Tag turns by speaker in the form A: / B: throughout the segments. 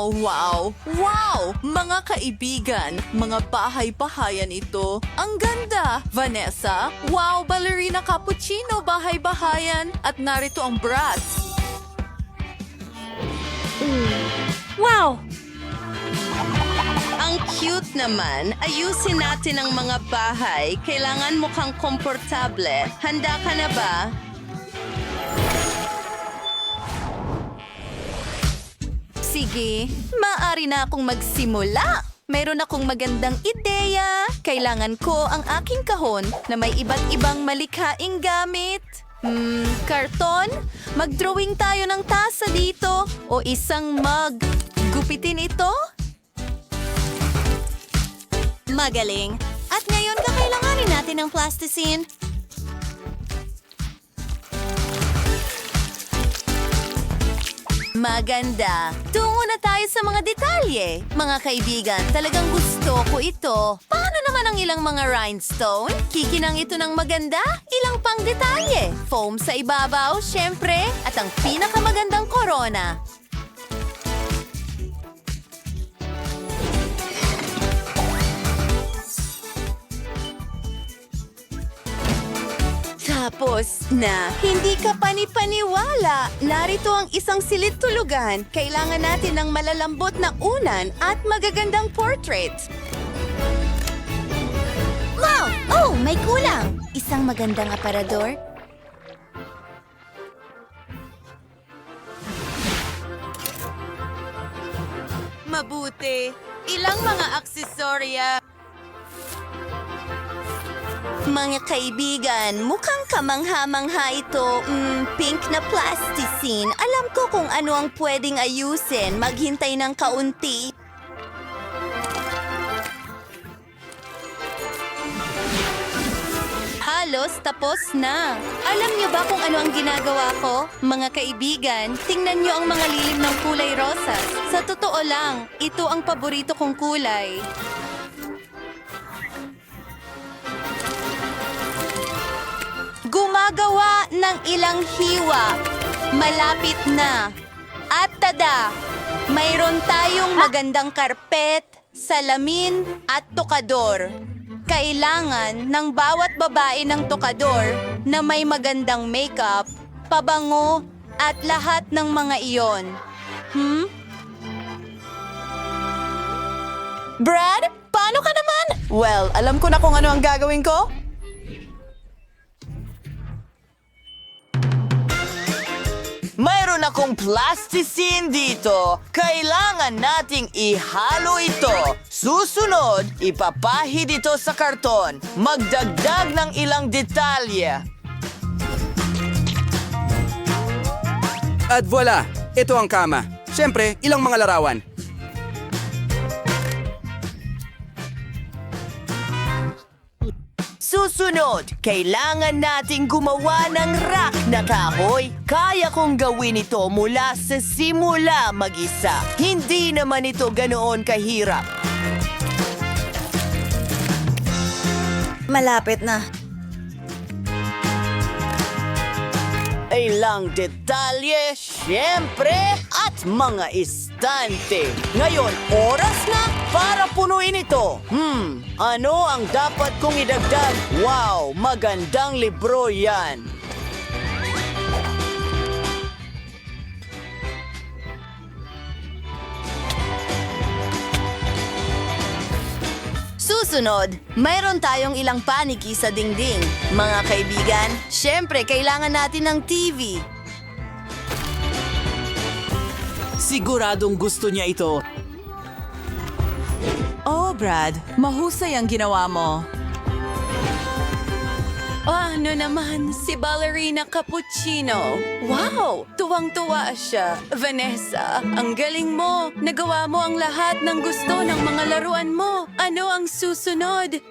A: Wow, wow, wow! Mga kaibigan, mga bahay-bahayan ito. Ang ganda! Vanessa, wow, ballerina cappuccino, bahay-bahayan. At narito ang brats.
B: Wow!
C: Ang cute naman. Ayusin natin ang mga bahay. Kailangan mukhang komportable. Handa ka na ba?
A: Sige, maaari na akong magsimula. Meron akong magandang ideya. Kailangan ko ang aking kahon na may iba't ibang malikhaing gamit. Karton? Mag-drawing tayo ng tasa dito o isang mug. Gupitin ito?
B: Magaling. At ngayon kakailanganin natin ng plasticine.
A: Maganda. Tungo na tayo sa mga detalye. Mga kaibigan, talagang gusto ko ito. Paano naman ang ilang mga rhinestone? Kikinang ito ng maganda? Ilang pang detalye? Foam sa ibabaw, syempre. At ang pinakamagandang corona. Tapos na, hindi ka panipaniwala. Narito ang isang silid tulugan. Kailangan natin ng malalambot na unan at magagandang portrait.
B: Wow! Oh, may kulang. Isang magandang aparador.
A: Mabuti. Ilang mga aksesorya.
B: Mga kaibigan, mukhang kamangha-mangha ito. Pink na plasticine. Alam ko kung ano ang pwedeng ayusin. Maghintay ng kaunti.
A: Halos tapos na. Alam niyo ba kung ano ang ginagawa ko? Mga kaibigan, tingnan niyo ang mga lilim ng kulay rosas. Sa totoo lang, ito ang paborito kong kulay. Gumagawa ng ilang hiwa. Malapit na. At tada! Mayroon tayong magandang karpet, salamin at tokador. Kailangan ng bawat babae ng tokador na may magandang makeup, pabango at lahat ng mga iyon. Brad, paano ka naman? Well, alam ko na kung ano ang gagawin ko.
D: Mayroon akong plasticine dito. Kailangan nating ihalo ito. Susunod, ipapahid ito sa karton. Magdagdag ng ilang detalye.
E: At voila! Ito ang kama. Siyempre, ilang mga larawan.
D: Susunod, kailangan nating gumawa ng rack na kahoy. Kaya kong gawin ito mula sa simula mag-isa. Hindi naman ito ganoon kahirap.
B: Malapit na.
D: Ilang detalye, syempre, at mga istante. Ngayon, oras na para punuin ito. Ano ang dapat kong idagdag? Wow, magandang libro yan.
A: Susunod, mayroon tayong ilang paniki sa dingding. Mga kaibigan, syempre kailangan natin ng TV.
F: Siguradong gusto niya ito.
A: Oh, Brad, mahusay ang ginawa mo. Ano naman, si Ballerina Cappuccino. Wow, tuwang-tuwa siya. Vanessa, ang galing mo. Nagawa mo ang lahat ng gusto ng mga laruan mo. Ano ang susunod?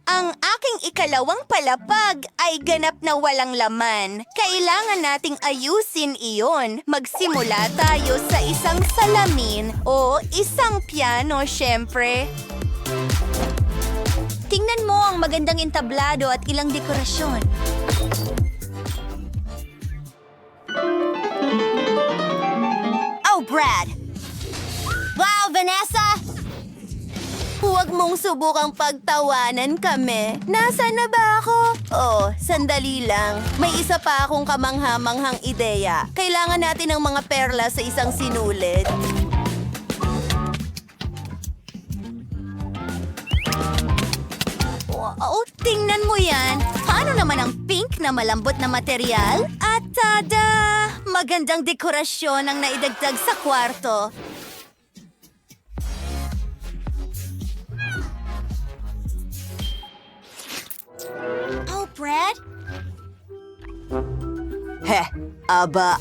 B: Ang aking ikalawang palapag ay ganap na walang laman. Kailangan nating ayusin iyon. Magsimula tayo sa isang salamin o isang piano, syempre. Tingnan mo ang magandang entablado at ilang dekorasyon. Brad. Wow, Vanessa! Huwag mong subukang pagtawanan kami. Nasaan na ba ako? Oh, sandali lang. May isa pa akong kamangha-manghang ideya. Kailangan natin ng mga perla sa isang sinulid. Wow, tingnan mo yan. Paano naman ang pink na malambot na material? At tada! Magandang dekorasyon ang naidagdag sa kwarto. Oh, Brad?
D: Aba.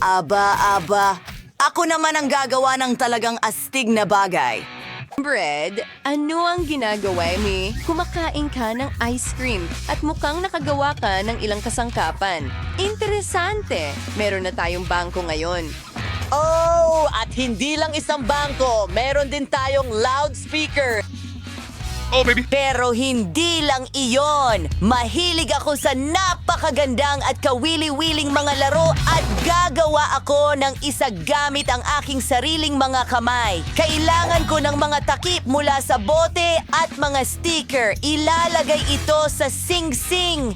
D: Ako naman ang gagawa ng talagang astig na bagay.
C: Bread, ano ang ginagawa mo? Kumakain ka ng ice cream at mukhang nakagawa ka ng ilang kasangkapan. Interesante! Meron na tayong bangko ngayon.
D: Oh, at hindi lang isang bangko, meron din tayong loudspeaker. Pero hindi lang iyon. Mahilig ako sa napakagandang at kawili-wiling mga laro at gagawa ako ng isa gamit ang aking sariling mga kamay. Kailangan ko ng mga takip mula sa bote at mga sticker. Ilalagay ito sa sing-sing.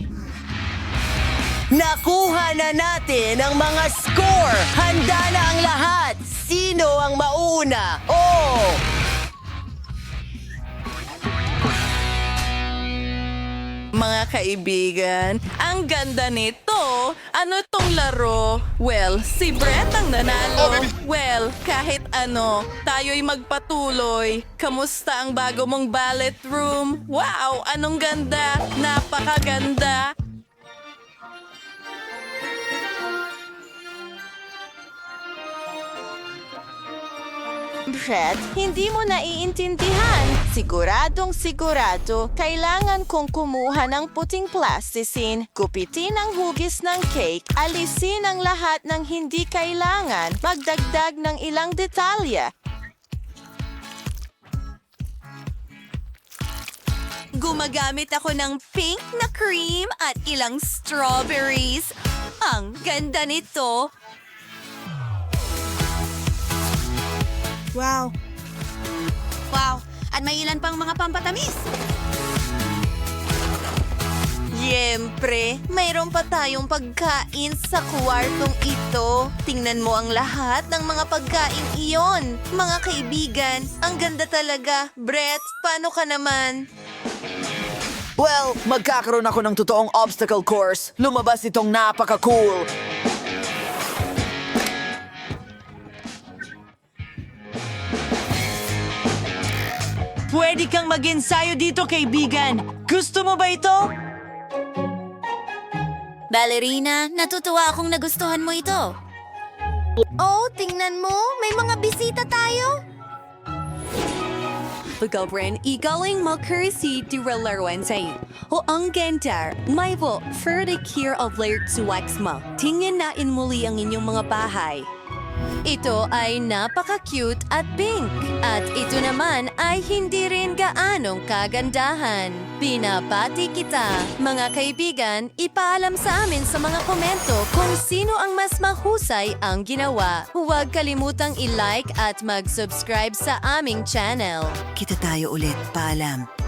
D: Nakuha na natin ang mga score. Handa na ang lahat. Sino ang mauna? Oh!
C: Mga kaibigan, ang ganda nito. Ano tong laro? Well, si Brett ang nanalo. Well, kahit ano, tayo'y magpatuloy. Kamusta ang bago mong ballet room? Wow, anong ganda! Napakaganda!
B: Brad, hindi mo naiintindihan. Siguro, kailangan kong kumuha ng puting plasticine, kupitin ang hugis ng cake, alisin ang lahat ng hindi kailangan, magdagdag ng ilang detalye.
A: Gumagamit ako ng pink na cream at ilang strawberries. Ang ganda nito. Wow. At may ilan pang mga pampatamis. Siyempre, mayroon pa tayong pagkain sa kwartong ito. Tingnan mo ang lahat ng mga pagkain iyon. Mga kaibigan, ang ganda talaga. Brett, paano ka naman?
D: Well, magkakaroon ako ng totoong obstacle course. Lumabas itong napaka-cool. Pwede kang mag-ensayo dito, kaibigan. Gusto mo ba ito?
B: Ballerina, natutuwa akong nagustuhan mo ito. Oh, tingnan mo, may mga bisita tayo.
A: Pagkabren, igaling makursi di relaruan sa'yo. O ang ganda, may po, for the care of layer to wax mo. Tingnan na muli ang inyong mga bahay. Ito ay napaka-cute at pink. At ito naman ay hindi rin gaanong kagandahan. Pinapati kita. Mga kaibigan, ipaalam sa amin sa mga komento kung sino ang mas mahusay ang ginawa. Huwag kalimutang i-like at mag-subscribe sa aming channel.
D: Kita tayo ulit. Paalam.